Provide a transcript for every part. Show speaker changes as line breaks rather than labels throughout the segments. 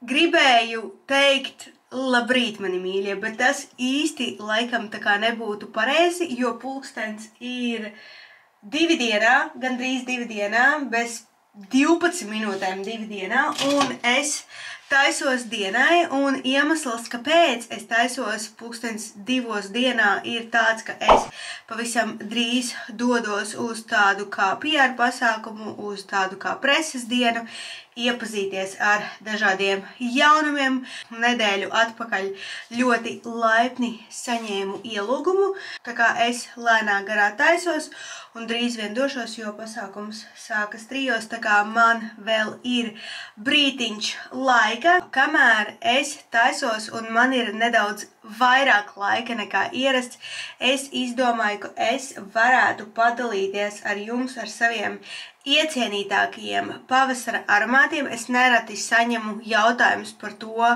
Gribēju teikt labrīt, mani mīļie, bet tas īsti laikam tā kā nebūtu pareizi, jo pulkstens ir 2 dienā, gandrīz 2 dienā, bez 12 minūtēm 2 dienā, un es taisos dienai, un iemesls, kāpēc es taisos pulkstens 2 dienā, ir tāds, ka es pavisam drīz dodos uz tādu kā PR pasākumu, uz tādu kā preses dienu, iepazīties ar dažādiem jaunumiem. Nedēļu atpakaļ ļoti laipni saņēmu ielūgumu, tā kā es lēnā garā taisos un drīz vien došos, jo pasākums sākas 3, tā kā man vēl ir brītiņš laika, kamēr es taisos un man ir nedaudz vairāk laika nekā ierasts. Es izdomāju, ka es varētu padalīties ar jums ar saviem iecienītākajiem pavasara aromātiem. Es nereti saņemu jautājumus par to,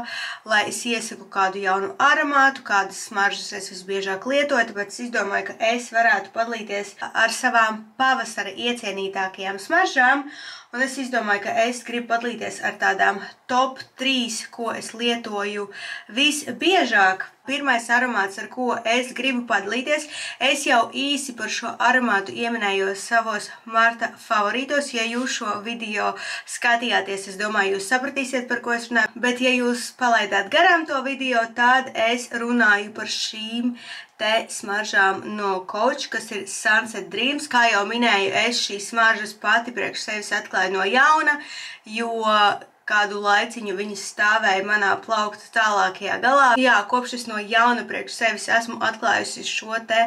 lai es iesaku kādu jaunu aromātu, kādas smaržas es visbiežāk lietoju, tāpēc es izdomāju, ka es varētu padalīties ar savām pavasara iecienītākajām smaržām. Un es izdomāju, ka es gribu padalīties ar tādām top 3, ko es lietoju visbiežāk. Pirmais aromāts, ar ko es gribu padalīties, es jau īsi par šo aromātu ieminējos savos marta favorītos. Ja jūs šo video skatījāties, es domāju, jūs sapratīsiet, par ko es runāju. Bet ja jūs palaidāt garām to video, tad es runāju par šīm te smaržām no Coach, kas ir Sunset Dreams. Kā jau minēju, es šīs smaržas pati priekš sevis atklāju no jauna, jo kādu laiciņu viņas stāvēja manā plaukta tālākajā galā. Jā, kopš es no jauna priekš sevis esmu atklājusi šo te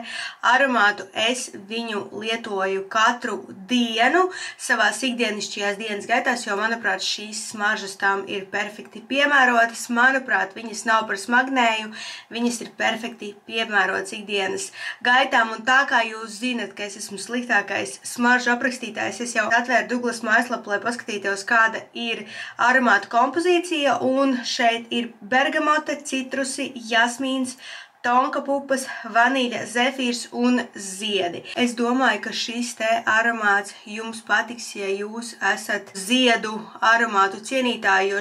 aromātu, es viņu lietoju katru dienu savās ikdienišķajās dienas gaitās, jo, manuprāt, šīs smaržas tām ir perfekti piemērotas. Manuprāt, viņas nav par smagnēju, viņas ir perfekti piemērotas ikdienas gaitām, un tā kā jūs zinat, ka es esmu sliktākais smaržu aprakstītājs, es jau atvēru Douglas mājaslapu, lai paskatītos, kāda ir aromātu kompozīcija, un šeit ir bergamote, citrusi, jasmīns, tonka pupas, vanīļa, zefīrs un ziedi. Es domāju, ka šis te aromāts jums patiks, ja jūs esat ziedu aromātu cienītāji,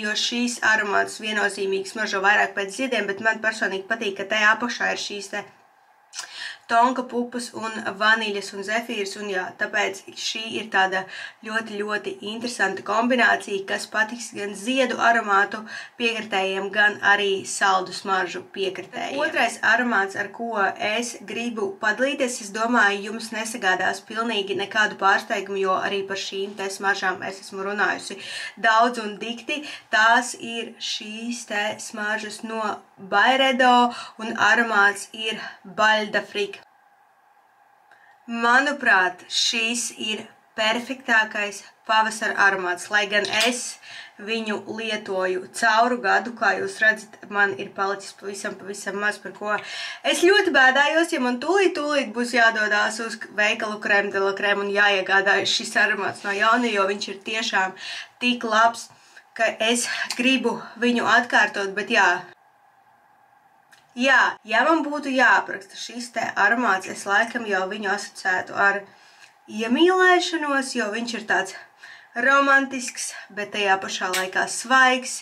jo šīs aromātus viennozīmīgi smaržo vairāk pēc ziediem, bet man personīgi patīk, ka te apakšā ir šīs te tonka pupas un vaniļas un zefīrs, un jā, tāpēc šī ir tāda ļoti, ļoti interesanta kombinācija, kas patiks gan ziedu aromātu piekritējiem, gan arī saldu smaržu piekritējiem. Otrais aromāts, ar ko es gribu padalīties, es domāju, jums nesagādās pilnīgi nekādu pārsteigumu, jo arī par šīm te smaržām es esmu runājusi daudz un dikti. Tās ir šīs te smaržas no Byredo, un aromāts ir Baldafrik. Manuprāt, šīs ir perfektākais pavasara aromāts, lai gan es viņu lietoju cauru gadu, kā jūs redzat, man ir palicis pavisam maz, par ko es ļoti bēdājos, ja man tūlīt būs jādodās uz veikalu Crème de la Crème un jāiegādājas šis aromāts no jauna, jo viņš ir tiešām tik labs, ka es gribu viņu atkārtot, bet jā, ja man būtu jāapraksta šis te aromāts, es laikam jau viņu asociētu ar iemīlēšanos, jo viņš ir tāds romantisks, bet tajā pašā laikā svaigs,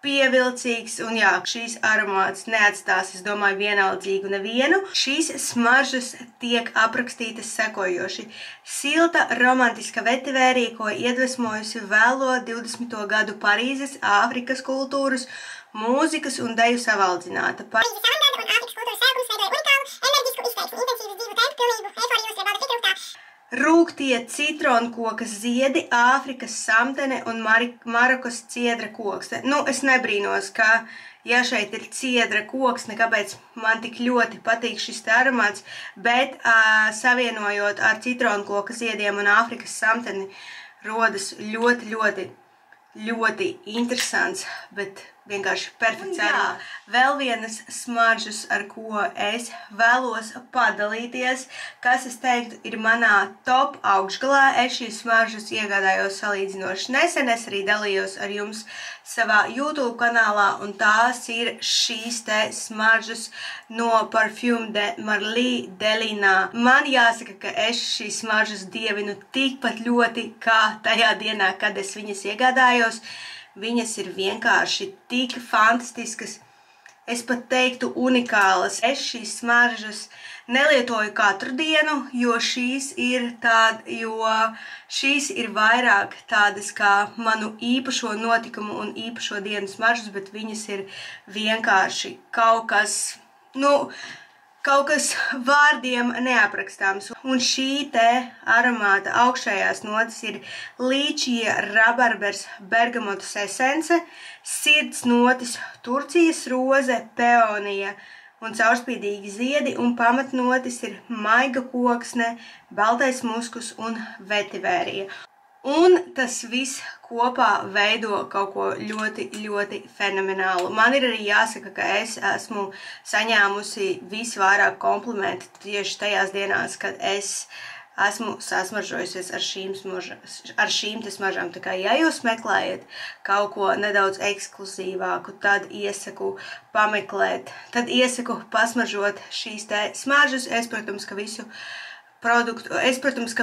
pievilcīgs, un jā, šīs aromāts neatstās, es domāju, vienaldzīgu nevienu. Šīs smaržas tiek aprakstītas sekojoši. Silta, romantiska vetivērija, ko iedvesmojusi vēlo 20. gadu Parīzes, Āfrikas kultūras, mūzikas un deju savaldzināta. Rūgtie citronkokas ziedi, Āfrikas samtene un Marokas ciedra koksne. Nu, es nebrīnos, ka, ja šeit ir ciedra koksne, kāpēc man tik ļoti patīk šis te aromāts, bet savienojot ar citronkoka ziediem un Āfrikas samteni rodas ļoti interesants, bet vienkārši perfekts aromāts. Vēl vienas smaržas, ar ko es vēlos padalīties, kas, es teiktu, ir manā top augšgalā. Es šīs smaržas iegādājos salīdzinoši nesen, es arī dalījos ar jums savā YouTube kanālā, un tās ir šīs te smaržas no Parfums de Marly Delina. Man jāsaka, ka es šīs smaržas dievinu tikpat ļoti, kā tajā dienā, kad es viņas iegādājos. Viņas ir vienkārši tik fantastiskas, es pat teiktu unikālas. Es šīs smaržas nelietoju katru dienu, jo šīs ir vairāk tādas kā manu īpašo notikumu un īpašo dienu smaržas, bet viņas ir vienkārši kaut kas vārdiem neaprakstāms. Un šī te aromāta augšējās notis ir līčija, rabarbers, bergamotas esence, sirds notis, Turcijas roze, peonija un caurspīdīgi ziedi, un pamatnotis ir maiga koksne, baltais muskus un vetivērija. Un tas viss kopā veido kaut ko ļoti, ļoti fenomenālu. Man ir arī jāsaka, ka es esmu saņēmusi visvairāk komplimentu tieši tajās dienās, kad es esmu sasmaržojusies ar šīm te smaržām. Tā kā, ja jūs meklējat kaut ko nedaudz ekskluzīvāku, tad iesaku pameklēt, tad iesaku pasmaržot šīs te smaržas. Es, protams, ka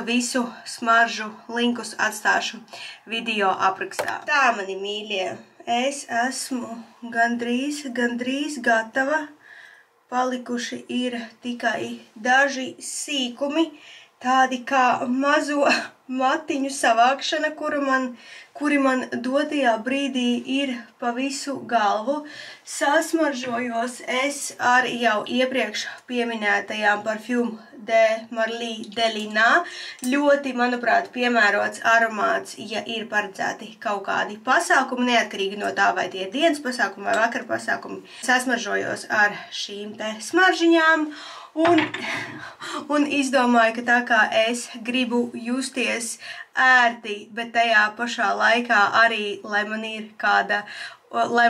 visu smaržu linkus atstāšu video aprakstā. Tā, mani mīļie, es esmu gandrīz gatava. Palikuši ir tikai daži sīkumi, tādi kā mazo matiņu savākšana, kuri man dotajā brīdī ir pa visu galvu. Sasmaržojos es ar jau iepriekš pieminētajām Parfums de Marly Delina. Ļoti, manuprāt, piemērots aromāts, ja ir paredzēti kaut kādi pasākumi, neatkarīgi no tā, vai tie ir dienas pasākumi vai vakar pasākumi. Sasmaržojos ar šīm te smaržiņām. Un izdomāju, ka tā kā es gribu justies ērti, bet tajā pašā laikā arī, lai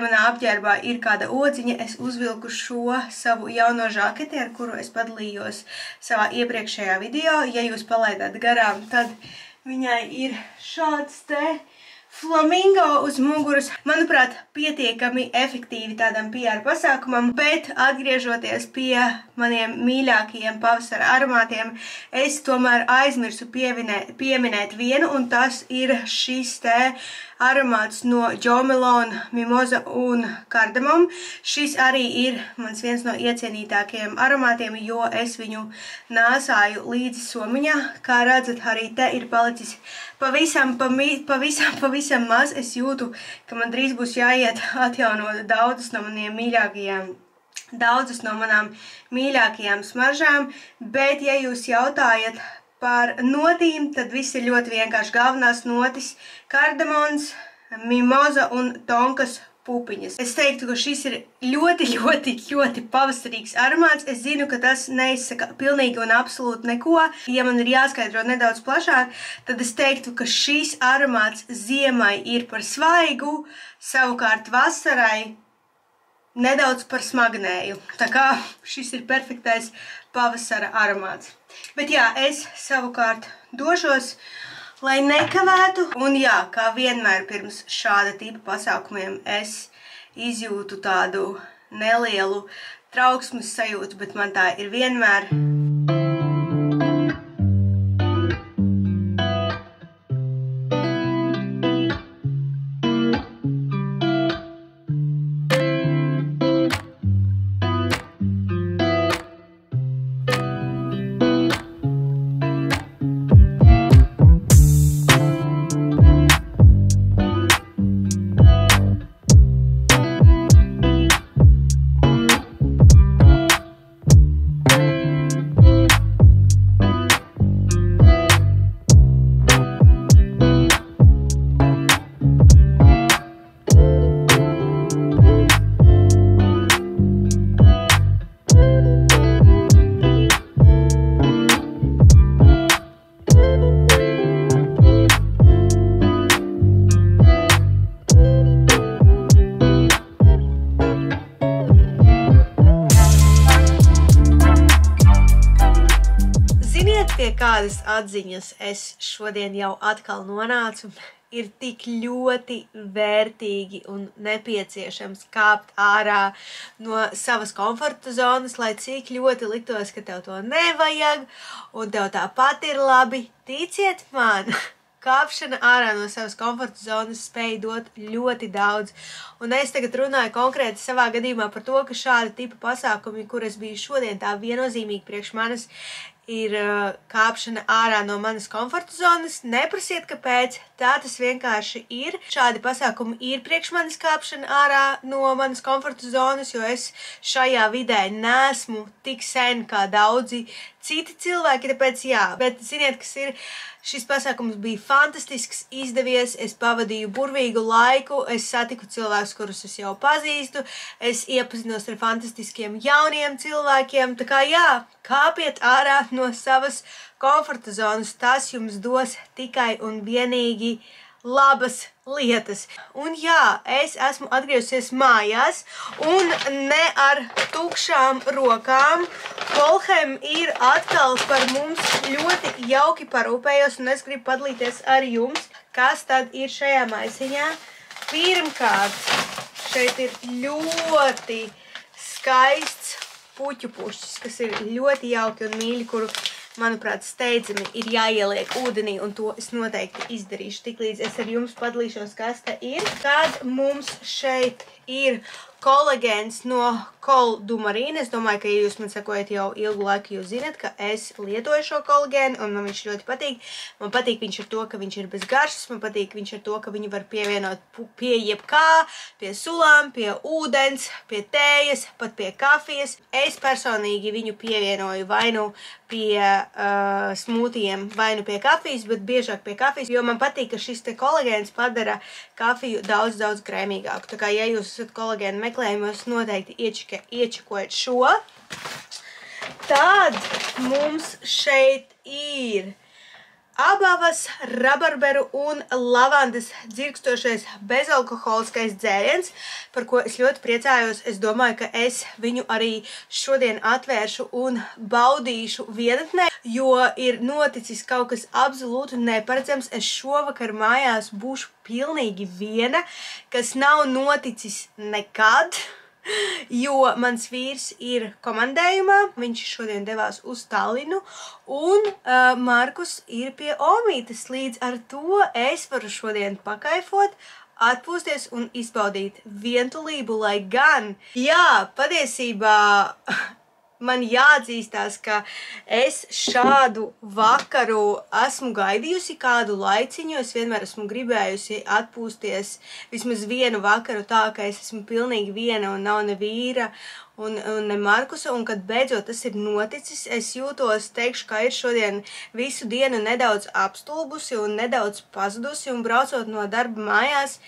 manā apģērbā ir kāda odziņa, es uzvilku šo savu jauno žaketi, ar kuru es padalījos savā iepriekšējā video. Ja jūs palaidāt garām, tad viņai ir šāds te flamingo uz muguras. Manuprāt, pietiekami efektīvi tādam PR pasākumam, bet atgriežoties pie maniem mīļākajiem pavasara aromātiem, es tomēr aizmirsu pieminēt vienu, un tas ir šis te aromāts no Jo Malone, mimoza un kardamom. Šis arī ir mans viens no iecienītākajiem aromātiem, jo es viņu nāsāju līdzi somiņā. Kā redzat, arī te ir palicis pavisam maz. Es jūtu, ka man drīz būs jāiet atjaunot daudzas no manām mīļākajām smaržām, bet ja jūs jautājat par notīm, tad viss ir ļoti vienkārši. Galvenās notis - kardamons, mimoza un tonkas pupiņas. Es teiktu, ka šis ir ļoti pavasarīgs aromāts. Es zinu, ka tas neizsaka pilnīgi un absolūti neko. Ja man ir jāskaidro nedaudz plašāk, tad es teiktu, ka šis aromāts ziemai ir par svaigu, savukārt vasarai nedaudz par smagnēju. Tā kā šis ir perfektais pavasara aromāts. Bet jā, es savukārt došos, lai nekavētu. Un jā, kā vienmēr pirms šāda tipa pasākumiem es izjūtu tādu nelielu trauksmes sajūtu, bet man tā ir vienmēr. pie kādas atziņas es šodien jau atkal nonācu. Ir tik ļoti vērtīgi un nepieciešams kāpt ārā no savas komforta zonas, lai cik ļoti liktos, ka tev to nevajag un tev tāpat ir labi. Ticiet man, kāpšana ārā no savas komforta zonas spēj dot ļoti daudz. Un es tagad runāju konkrēti savā gadījumā par to, ka šāda tipa pasākumi, kuras biju šodien tā viennozīmīgi priekš manis, ir kāpšana ārā no manas komforta zonas. Neprasiet, kāpēc, tā tas vienkārši ir. Šādi pasākumi ir priekš manis kāpšana ārā no manas komforta zonas, jo es šajā vidē nesmu tik sen kā daudzi citi cilvēki, tāpēc jā. Bet ziniet, kas ir? Šis pasākums bija fantastisks, izdevies, es pavadīju burvīgu laiku, es satiku cilvēkus, kurus es jau pazīstu, es iepazinos ar fantastiskiem jauniem cilvēkiem, tā kā jā, kāpiet ārā no savas komforta zonas, tas jums dos tikai un vienīgi labas lietas. Un jā, es esmu atgriezusies mājās un ne ar tukšām rokām. Kolhem ir atkal par mums ļoti jauki parūpējos un es gribu padalīties ar jums, kas tad ir šajā maisiņā. Pirmkārt, šeit ir ļoti skaists puķu pušķis, kas ir ļoti jauki un mīļi, kuru manuprāt, steidzami ir jāieliek ūdenī, un to es noteikti izdarīšu. Tiklīdz es ar jums padalīšos, kas te ir. Tad mums šeit ir kolagēns no Col du Marine. Es domāju, ka, ja jūs man sekojat jau ilgu laiku, jūs zinat, ka es lietoju šo kolagēnu, un man viņš ļoti patīk. Man patīk viņš ar to, ka viņš ir bez garšas, man patīk viņš ar to, ka viņu var pievienot pie jebkā, pie sulām, pie ūdens, pie tējas, pat pie kafijas. Es personīgi viņu pievienoju vai nu pie smūtijiem, vai nu pie kafijas, bet biežāk pie kafijas, jo man patīk, ka šis te kolagēns padara kafiju daudz krēmīgāku. Tā kā, ja jūs esat kolagēnu meklējumos, noteikti iečakojiet šo. Tad mums šeit ir abavas, rabarberu un lavandas dzirkstošais bezalkoholiskais dzēriens, par ko es ļoti priecājos. Es domāju, ka es viņu arī šodien atvēršu un baudīšu vienatnē, jo ir noticis kaut kas absolūti neparedzams. Es šovakar mājās būšu pilnīgi viena, kas nav noticis nekad. Jo mans vīrs ir komandējumā, viņš šodien devās uz Tallinu, un Markus ir pie omītes, līdz ar to es varu šodien pakaifot, atpūsties un izbaudīt vientulību, lai gan, jā, patiesībā man jāatzīstās, ka es šādu vakaru esmu gaidījusi kādu laiciņu, es vienmēr esmu gribējusi atpūsties vismaz vienu vakaru tā, ka es esmu pilnīgi viena un nav ne vīra un ne Markusa, un kad beidzot tas ir noticis, es jūtos, teikšu, ka ir šodien visu dienu nedaudz apstulbusi un nedaudz pazudusi, un braucot no darba mājās,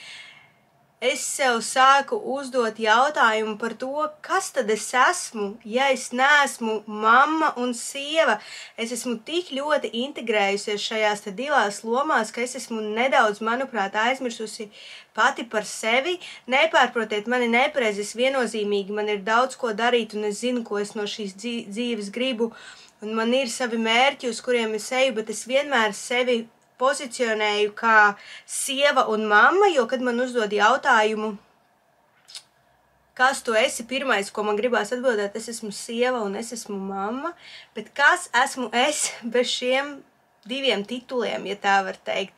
es sev sāku uzdot jautājumu par to, kas tad es esmu, ja es neesmu mamma un sieva. Es esmu tik ļoti integrējusies šajās te divās lomās, ka es esmu nedaudz, manuprāt, aizmirsusi pati par sevi. Nepārprotiet mani nepareizi, es viennozīmīgi, man ir daudz ko darīt un es zinu, ko es no šīs dzīves gribu, un man ir savi mērķi, uz kuriem es eju, bet es vienmēr sevi pozicionēju kā sieva un mamma, jo, kad man uzdod jautājumu, kas tu esi, pirmais, ko man gribās atbildēt, es esmu sieva un es esmu mamma, bet kas esmu es bez šiem diviem tituliem, ja tā var teikt.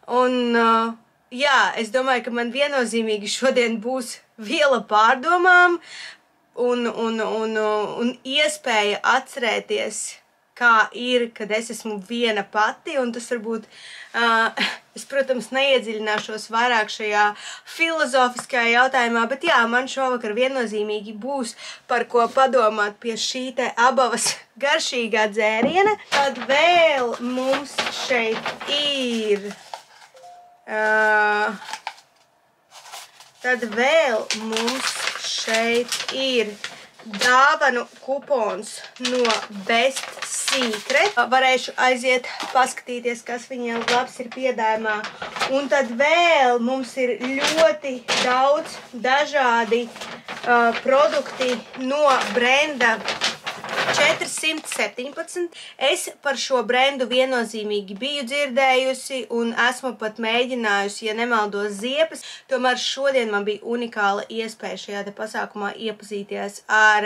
Un, jā, es domāju, ka man viennozīmīgi šodien būs viela pārdomām un iespēja atcerēties, kā ir, kad es esmu viena pati, un tas varbūt, es, protams, neiedziļināšos vairāk šajā filozofiskajā jautājumā, bet jā, man šovakar viennozīmīgi būs par ko padomāt pie šī te abavas garšīgā dzēriena. Tad vēl mums šeit ir, dāvanu kupons no Best Secret. Varēšu aiziet paskatīties, kas viņiem labs ir piedāvājumā. Un tad vēl mums ir ļoti daudz dažādi produkti no brenda 417. Es par šo brendu viennozīmīgi biju dzirdējusi un esmu pat mēģinājusi, ja nemaldos, ziepes. Tomēr šodien man bija unikāla iespēja šajā te pasākumā iepazīties ar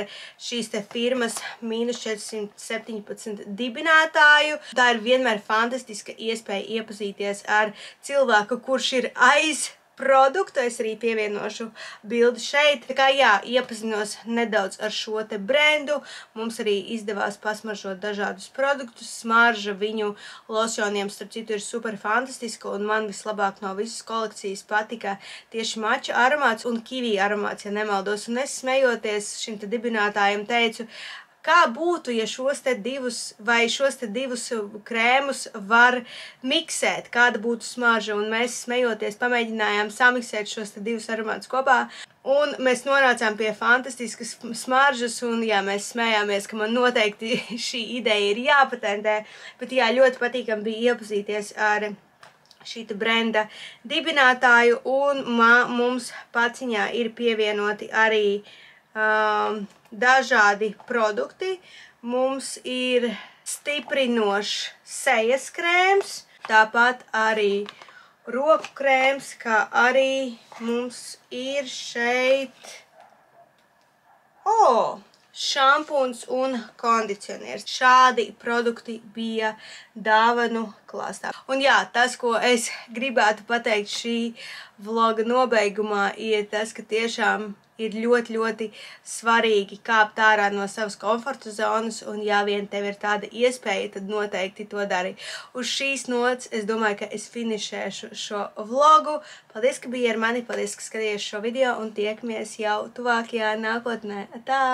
šīs te firmas -417 dibinātāju. Tā ir vienmēr fantastiska iespēja iepazīties ar cilvēku, kurš ir aiz produktu. Es arī pievienošu bildi šeit. Tā kā jā, iepazinos nedaudz ar šo te brendu. Mums arī izdevās pasmaržot dažādus produktus. Smarža viņu losioniem, starp citu, ir super fantastiska, un man vislabāk no visas kolekcijas patika tieši mača aromāts un kivi aromāts, ja nemaldos. Un es smejoties šim te dibinātājam teicu, kā būtu, ja šos te divus krēmus var miksēt, kāda būtu smarža, un mēs smejoties pamēģinājām samiksēt šos te divus aromātus kopā, un mēs nonācām pie fantastiskas smaržas, un jā, mēs smējāmies, ka man noteikti šī ideja ir jāpatentē, bet jā, ļoti patīkami bija iepazīties ar šīta brenda dibinātāju, un mums paciņā ir pievienoti arī dažādi produkti. Mums ir stiprinošs sejas krēms, tāpat arī roku krēms, kā arī mums ir šeit šampūns un kondicionieris. Šādi produkti bija dāvanu klāstā. Un jā, tas, ko es gribētu pateikt šī vloga nobeigumā, ir tas, ka tiešām ir ļoti, ļoti svarīgi kāpt ārā no savas komforta zonas, un ja vien tev ir tāda iespēja, tad noteikti to dari. Uz šīs nots es domāju, ka es finišēšu šo vlogu. Paldies, ka biji ar mani, paldies, ka skatījies šo video, un tiekamies jau tuvākajā nākotnē. Tā!